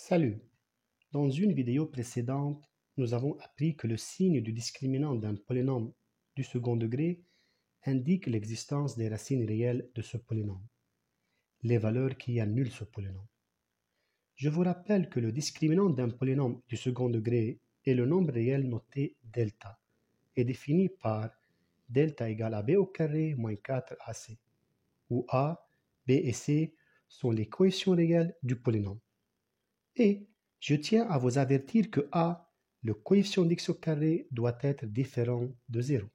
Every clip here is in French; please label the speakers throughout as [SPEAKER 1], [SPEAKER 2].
[SPEAKER 1] Salut! Dans une vidéo précédente, nous avons appris que le signe du discriminant d'un polynôme du second degré indique l'existence des racines réelles de ce polynôme, les valeurs qui annulent ce polynôme. Je vous rappelle que le discriminant d'un polynôme du second degré est le nombre réel noté delta, et défini par delta égale à b au carré moins 4ac, où a, b et c sont les coefficients réels du polynôme. Et je tiens à vous avertir que a, le coefficient d'x au carré, doit être différent de 0.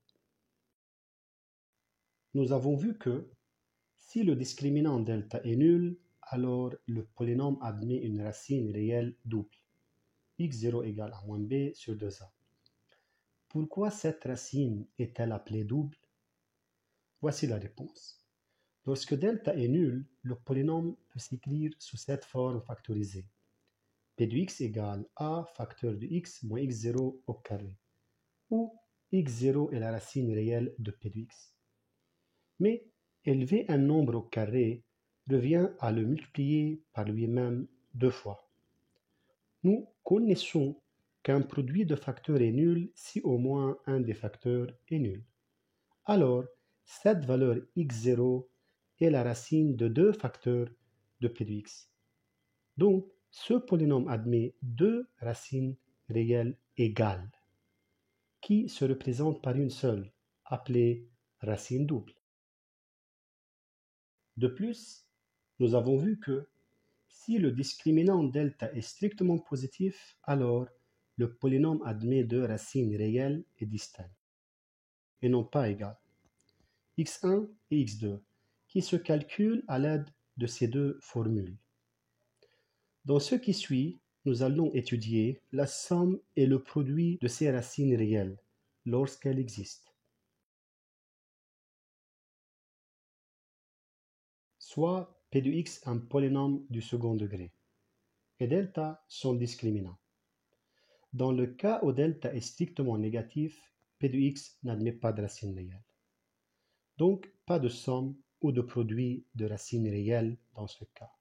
[SPEAKER 1] Nous avons vu que si le discriminant delta est nul, alors le polynôme admet une racine réelle double, x0 égale a moins b sur 2a. Pourquoi cette racine est-elle appelée double? Voici la réponse. Lorsque delta est nul, le polynôme peut s'écrire sous cette forme factorisée. P de x égale a facteur de x moins x0 au carré, où x0 est la racine réelle de P de x. Mais élever un nombre au carré revient à le multiplier par lui-même deux fois. Nous connaissons qu'un produit de facteurs est nul si au moins un des facteurs est nul. Alors, cette valeur x0 est la racine de deux facteurs de P de x. Donc, ce polynôme admet deux racines réelles égales, qui se représentent par une seule, appelée racine double. De plus, nous avons vu que si le discriminant delta est strictement positif, alors le polynôme admet deux racines réelles et distinctes, et non pas égales, x1 et x2, qui se calculent à l'aide de ces deux formules. Dans ce qui suit, nous allons étudier la somme et le produit de ces racines réelles lorsqu'elles existent, soit p de x un polynôme du second degré et delta son discriminant. Dans le cas où delta est strictement négatif, p de x n'admet pas de racine réelle. Donc pas de somme ou de produit de racines réelles dans ce cas.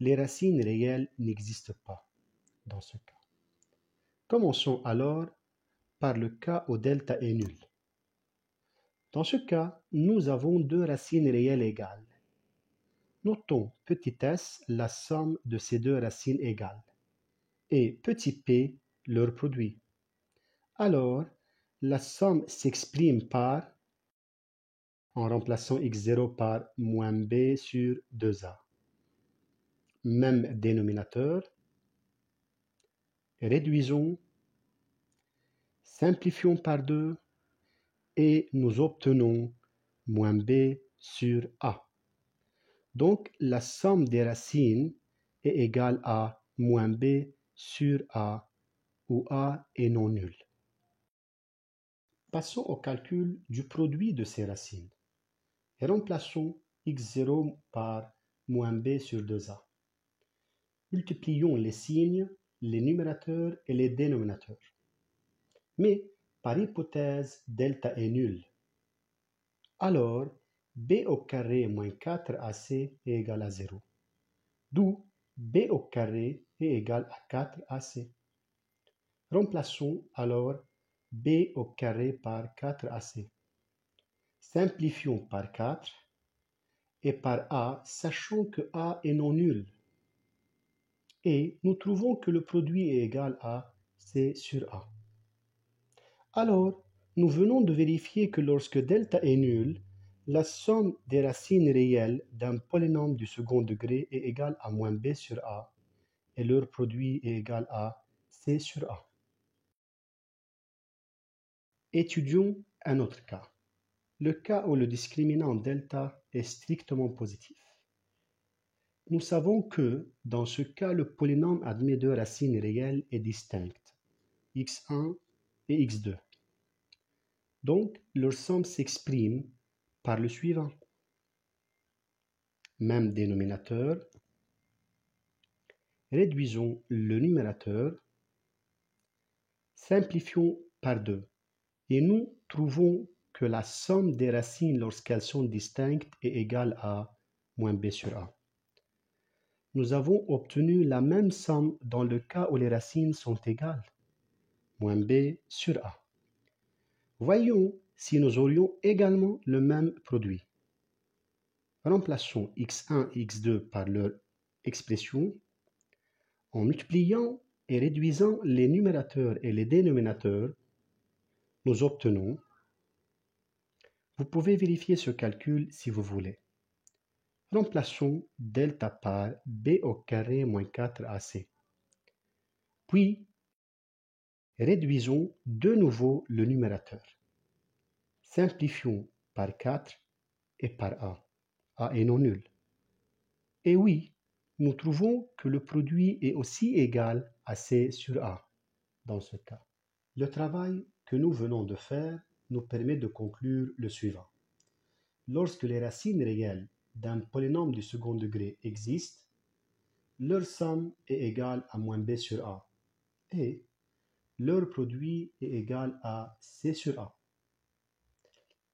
[SPEAKER 1] Les racines réelles n'existent pas dans ce cas. Commençons alors par le cas où delta est nul. Dans ce cas, nous avons deux racines réelles égales. Notons petit s la somme de ces deux racines égales et petit p leur produit. Alors, la somme s'exprime par, en remplaçant x0 par moins b sur 2a. Même dénominateur. Réduisons, simplifions par 2 et nous obtenons moins b sur a. Donc, la somme des racines est égale à moins b sur a, où a est non nul. Passons au calcul du produit de ces racines et remplaçons x0 par moins b sur 2a. Multiplions les signes, les numérateurs et les dénominateurs. Mais, par hypothèse, delta est nul. Alors, b au carré moins 4ac est égal à 0. D'où b au carré est égal à 4ac. Remplaçons alors b au carré par 4ac. Simplifions par 4 et par a, sachant que a est non nul. Et nous trouvons que le produit est égal à c sur a. Alors, nous venons de vérifier que lorsque delta est nul, la somme des racines réelles d'un polynôme du second degré est égale à moins b sur a, et leur produit est égal à c sur a. Étudions un autre cas, le cas où le discriminant delta est strictement positif. Nous savons que, dans ce cas, le polynôme admet deux racines réelles et distinctes, x1 et x2. Donc, leur somme s'exprime par le suivant. Même dénominateur. Réduisons le numérateur. Simplifions par 2. Et nous trouvons que la somme des racines lorsqu'elles sont distinctes est égale à moins b sur a. nous avons obtenu la même somme dans le cas où les racines sont égales, moins b sur a. Voyons si nous aurions également le même produit. Remplaçons x1 et x2 par leur expression. En multipliant et réduisant les numérateurs et les dénominateurs, nous obtenons. Vous pouvez vérifier ce calcul si vous voulez. Remplaçons delta par b au carré moins 4ac. Puis, réduisons de nouveau le numérateur. Simplifions par 4 et par a. A est non nul. Et oui, nous trouvons que le produit est aussi égal à c sur a dans ce cas. Le travail que nous venons de faire nous permet de conclure le suivant. Lorsque les racines réelles d'un polynôme du second degré existent, leur somme est égale à moins b sur a et leur produit est égal à c sur a.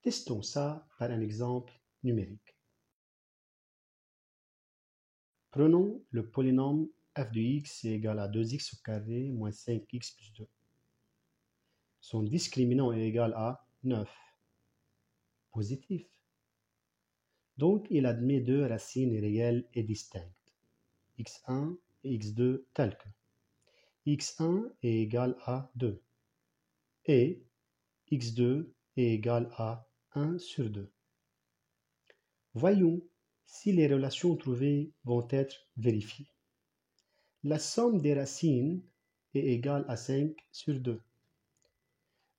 [SPEAKER 1] Testons ça par un exemple numérique. Prenons le polynôme f de x est égal à 2x au carré moins 5x plus 2. Son discriminant est égal à 9. Positif. Donc, il admet deux racines réelles et distinctes, x1 et x2 telles que x1 est égal à 2 et x2 est égal à 1 sur 2. Voyons si les relations trouvées vont être vérifiées. La somme des racines est égale à 5 sur 2.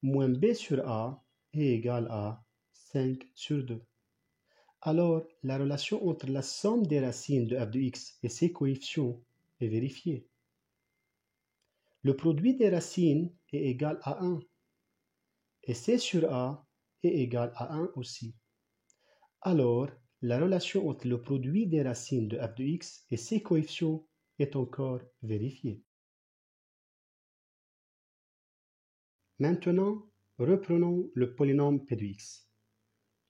[SPEAKER 1] Moins b sur a est égal à 5 sur 2. Alors, la relation entre la somme des racines de f de x et ses coefficients est vérifiée. Le produit des racines est égal à 1 et c sur a est égal à 1 aussi. Alors, la relation entre le produit des racines de f de x et ses coefficients est encore vérifiée. Maintenant, reprenons le polynôme p de x.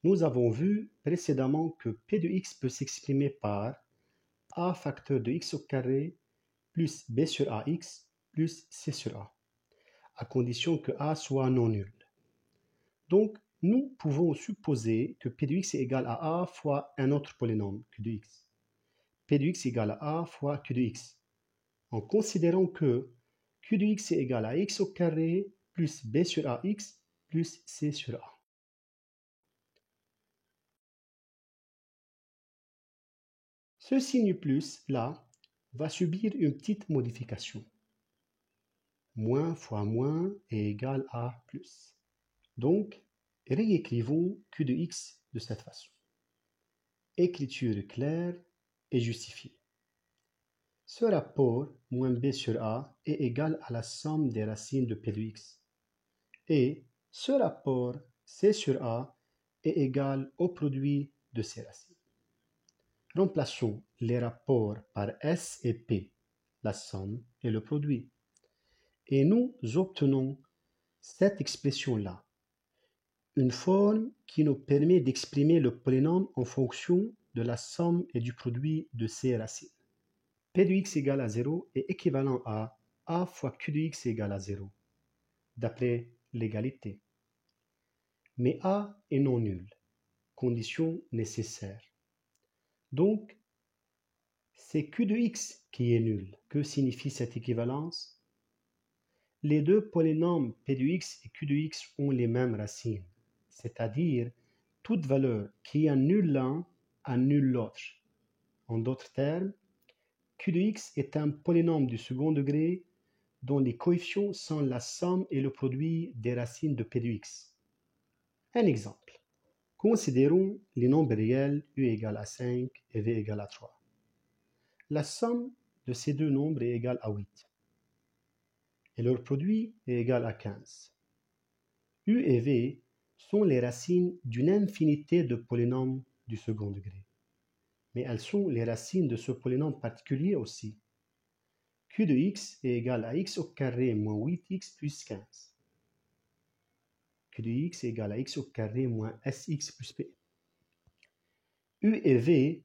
[SPEAKER 1] Nous avons vu précédemment que p de x peut s'exprimer par a facteur de x au carré plus b sur ax plus c sur a, à condition que a soit non nul. Donc, nous pouvons supposer que p de x est égal à a fois un autre polynôme, q de x. P de x égale à a fois q de x, en considérant que q de x est égal à x au carré plus b sur ax plus c sur a. Ce signe plus, là, va subir une petite modification. Moins fois moins est égal à plus. Donc, réécrivons q de x de cette façon. Écriture claire et justifiée. Ce rapport moins b sur a est égal à la somme des racines de p de x. Et ce rapport c sur a est égal au produit de ces racines. Remplaçons les rapports par S et P, la somme et le produit. Et nous obtenons cette expression-là, une forme qui nous permet d'exprimer le polynôme en fonction de la somme et du produit de ces racines. P de x égale à 0 est équivalent à a fois q de x égale à 0, d'après l'égalité. Mais a est non nul, condition nécessaire. Donc, c'est q de x qui est nul. Que signifie cette équivalence? Les deux polynômes p de x et q de x ont les mêmes racines, c'est-à-dire toute valeur qui annule l'un annule l'autre. En d'autres termes, q de x est un polynôme du second degré dont les coefficients sont la somme et le produit des racines de p de x. Un exemple. Considérons les nombres réels u égale à 5 et v égale à 3. La somme de ces deux nombres est égale à 8. Et leur produit est égal à 15. U et V sont les racines d'une infinité de polynômes du second degré. Mais elles sont les racines de ce polynôme particulier aussi. Q de x est égal à x au carré moins 8x plus 15. Q de x est égal à x au carré moins sx plus p. U et V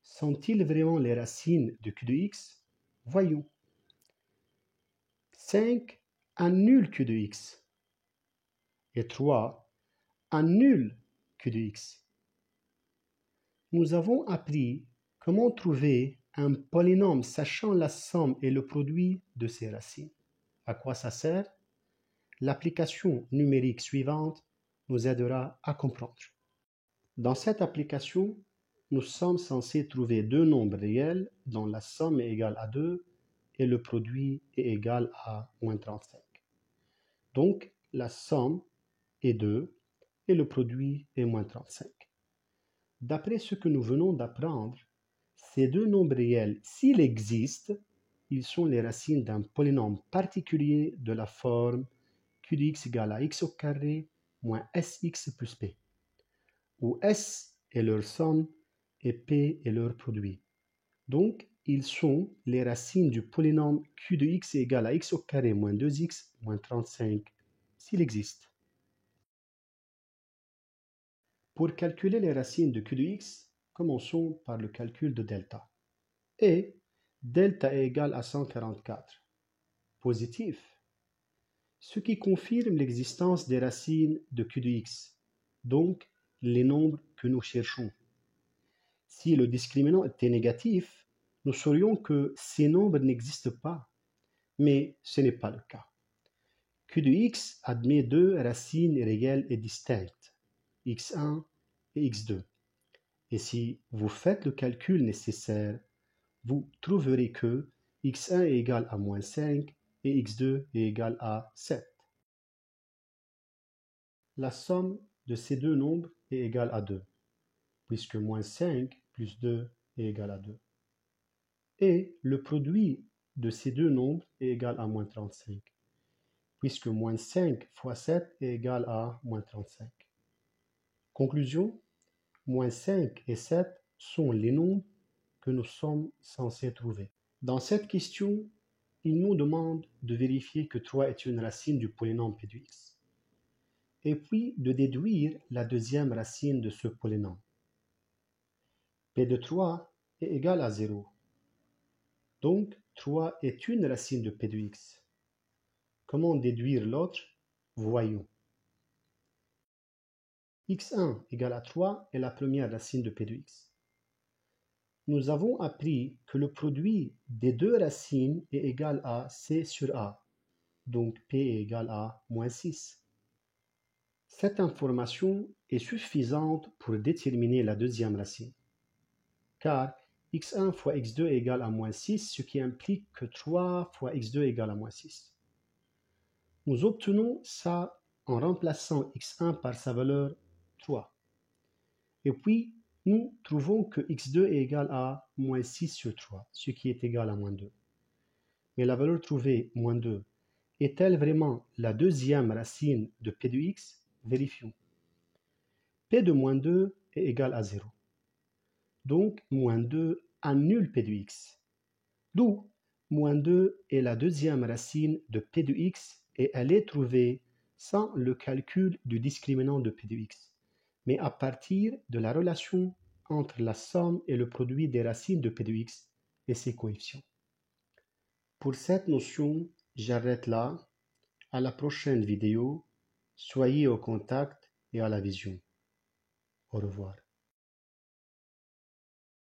[SPEAKER 1] sont-ils vraiment les racines de q de x? Voyons. 5 annule q de x et 3 annule q de x. Nous avons appris comment trouver un polynôme sachant la somme et le produit de ses racines. À quoi ça sert? L'application numérique suivante nous aidera à comprendre. Dans cette application, nous sommes censés trouver deux nombres réels dont la somme est égale à 2 et le produit est égal à moins 35. Donc, la somme est 2 et le produit est moins 35. D'après ce que nous venons d'apprendre, ces deux nombres réels, s'ils existent, ils sont les racines d'un polynôme particulier de la forme q de x égale à x au carré moins sx plus p, où s est leur somme et p est leur produit. Donc, ils sont les racines du polynôme q de x égale à x au carré moins 2x moins 35, s'il existe. Pour calculer les racines de q de x, commençons par le calcul de delta. Et delta est égal à 144. Positif. Ce qui confirme l'existence des racines de q de x, donc les nombres que nous cherchons. Si le discriminant était négatif, nous saurions que ces nombres n'existent pas, mais ce n'est pas le cas. Q de x admet deux racines réelles et distinctes, x1 et x2. Et si vous faites le calcul nécessaire, vous trouverez que x1 est égal à moins 5 et x2 est égal à 7. La somme de ces deux nombres est égale à 2, puisque moins 5 plus 2 est égal à 2. Et le produit de ces deux nombres est égal à moins 35, puisque moins 5 fois 7 est égal à moins 35. Conclusion, moins 5 et 7 sont les nombres que nous sommes censés trouver. Dans cette question, il nous demande de vérifier que 3 est une racine du polynôme p de x, et puis de déduire la deuxième racine de ce polynôme. P de 3 est égal à 0. Donc, 3 est une racine de p de x. Comment déduire l'autre? Voyons. x1 égale à 3 est la première racine de p de x. Nous avons appris que le produit des deux racines est égal à c sur a, donc p est égal à moins 6. Cette information est suffisante pour déterminer la deuxième racine, car x1 fois x2 est égal à moins 6, ce qui implique que 3 fois x2 est égal à moins 6. Nous obtenons ça en remplaçant x1 par sa valeur 3. Et puis, nous trouvons que x2 est égal à moins 6 sur 3, ce qui est égal à moins 2. Mais la valeur trouvée, moins 2, est-elle vraiment la deuxième racine de p de x? Vérifions. P de moins 2 est égal à 0. Donc, moins 2 annule p de x. D'où, moins 2 est la deuxième racine de p de x et elle est trouvée sans le calcul du discriminant de p de x, mais à partir de la relation entre la somme et le produit des racines de p de x et ses coefficients. Pour cette notion, j'arrête là. À la prochaine vidéo. Soyez au contact et à la vision. Au revoir.